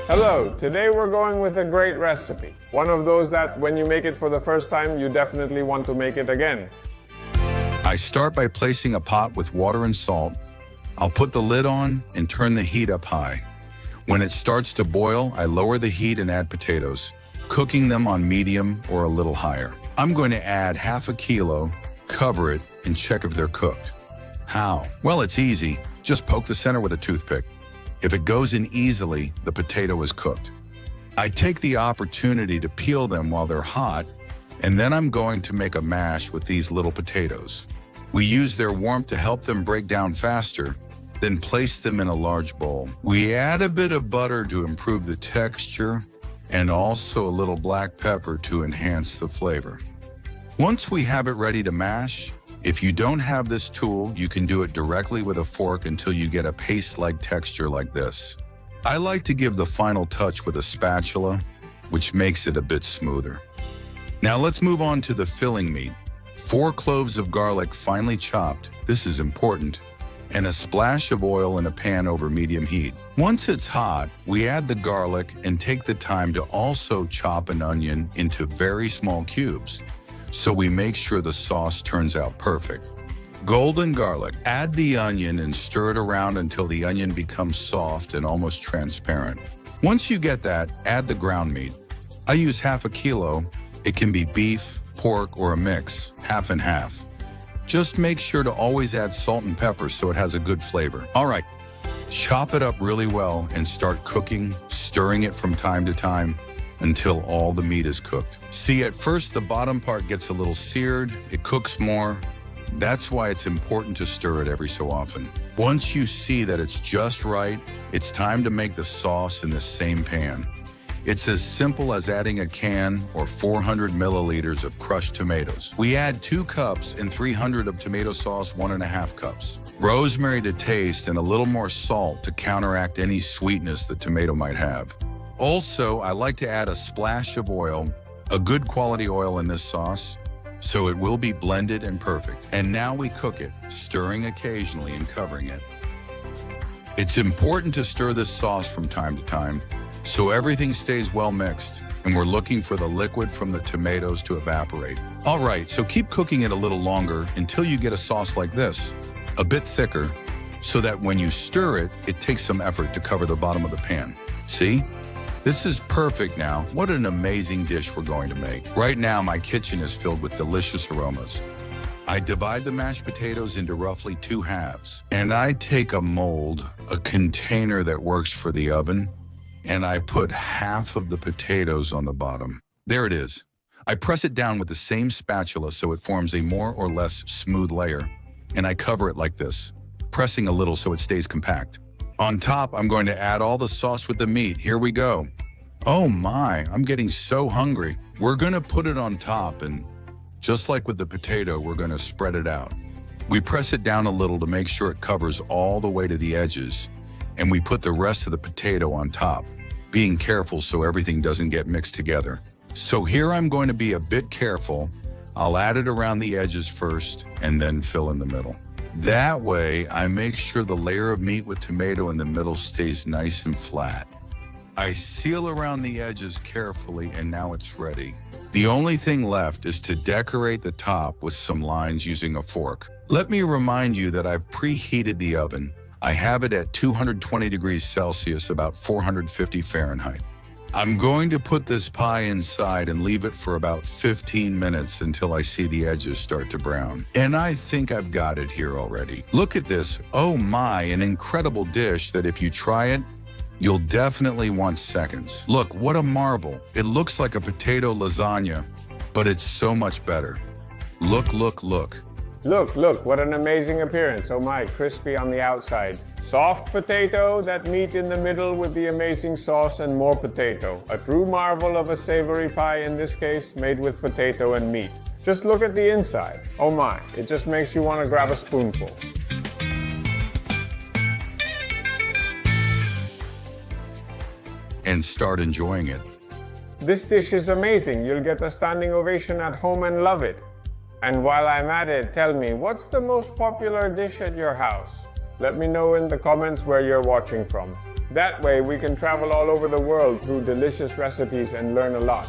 Hello, today we're going with a great recipe. One of those that when you make it for the first time, you definitely want to make it again. I start by placing a pot with water and salt. I'll put the lid on and turn the heat up high. When it starts to boil, I lower the heat and add potatoes, cooking them on medium or a little higher. I'm going to add half a kilo, cover it, and check if they're cooked. How? Well, it's easy. Just poke the center with a toothpick. If it goes in easily, the potato is cooked. I take the opportunity to peel them while they're hot, and then I'm going to make a mash with these little potatoes. We use their warmth to help them break down faster, then place them in a large bowl. We add a bit of butter to improve the texture, and also a little black pepper to enhance the flavor. Once we have it ready to mash, if you don't have this tool, you can do it directly with a fork until you get a paste-like texture like this. I like to give the final touch with a spatula, which makes it a bit smoother. Now let's move on to the filling meat. 4 cloves of garlic finely chopped, this is important, and a splash of oil in a pan over medium heat. Once it's hot, we add the garlic and take the time to also chop an onion into very small cubes, so we make sure the sauce turns out perfect. Golden garlic. Add the onion and stir it around until the onion becomes soft and almost transparent. Once you get that, add the ground meat. I use half a kilo. It can be beef, pork, or a mix, half and half. Just make sure to always add salt and pepper so it has a good flavor. All right, chop it up really well and start cooking, stirring it from time to time until all the meat is cooked. See, at first the bottom part gets a little seared, it cooks more. That's why it's important to stir it every so often. Once you see that it's just right, it's time to make the sauce in the same pan. It's as simple as adding a can or 400 milliliters of crushed tomatoes. We add 2 cups and 300 of tomato sauce, 1.5 cups. Rosemary to taste and a little more salt to counteract any sweetness the tomato might have. Also, I like to add a splash of oil, a good quality oil in this sauce, so it will be blended and perfect. And now we cook it, stirring occasionally and covering it. It's important to stir this sauce from time to time, so everything stays well mixed, and we're looking for the liquid from the tomatoes to evaporate. All right, so keep cooking it a little longer until you get a sauce like this, a bit thicker, so that when you stir it, it takes some effort to cover the bottom of the pan. See? This is perfect now. What an amazing dish we're going to make. Right now, my kitchen is filled with delicious aromas. I divide the mashed potatoes into roughly 2 halves, and I take a mold, a container that works for the oven, and I put half of the potatoes on the bottom. There it is. I press it down with the same spatula so it forms a more or less smooth layer, and I cover it like this, pressing a little so it stays compact. On top, I'm going to add all the sauce with the meat. Here we go. Oh my, I'm getting so hungry. We're going to put it on top, and just like with the potato, we're going to spread it out. We press it down a little to make sure it covers all the way to the edges, and we put the rest of the potato on top, being careful so everything doesn't get mixed together. So here I'm going to be a bit careful. I'll add it around the edges first and then fill in the middle. That way, I make sure the layer of meat with tomato in the middle stays nice and flat. I seal around the edges carefully, and now it's ready. The only thing left is to decorate the top with some lines using a fork. Let me remind you that I've preheated the oven. I have it at 220 degrees Celsius, about 450 Fahrenheit. I'm going to put this pie inside and leave it for about 15 minutes until I see the edges start to brown. And I think I've got it here already. Look at this. Oh my, an incredible dish that if you try it, you'll definitely want seconds. Look, what a marvel. It looks like a potato lasagna, but it's so much better. Look, look, look. Look, what an amazing appearance. Oh my, crispy on the outside. Soft potato, that meat in the middle with the amazing sauce and more potato. A true marvel of a savory pie, in this case, made with potato and meat. Just look at the inside. Oh my, it just makes you want to grab a spoonful. And start enjoying it. This dish is amazing. You'll get a standing ovation at home and love it. And while I'm at it, tell me, what's the most popular dish at your house? Let me know in the comments where you're watching from. That way we can travel all over the world through delicious recipes and learn a lot.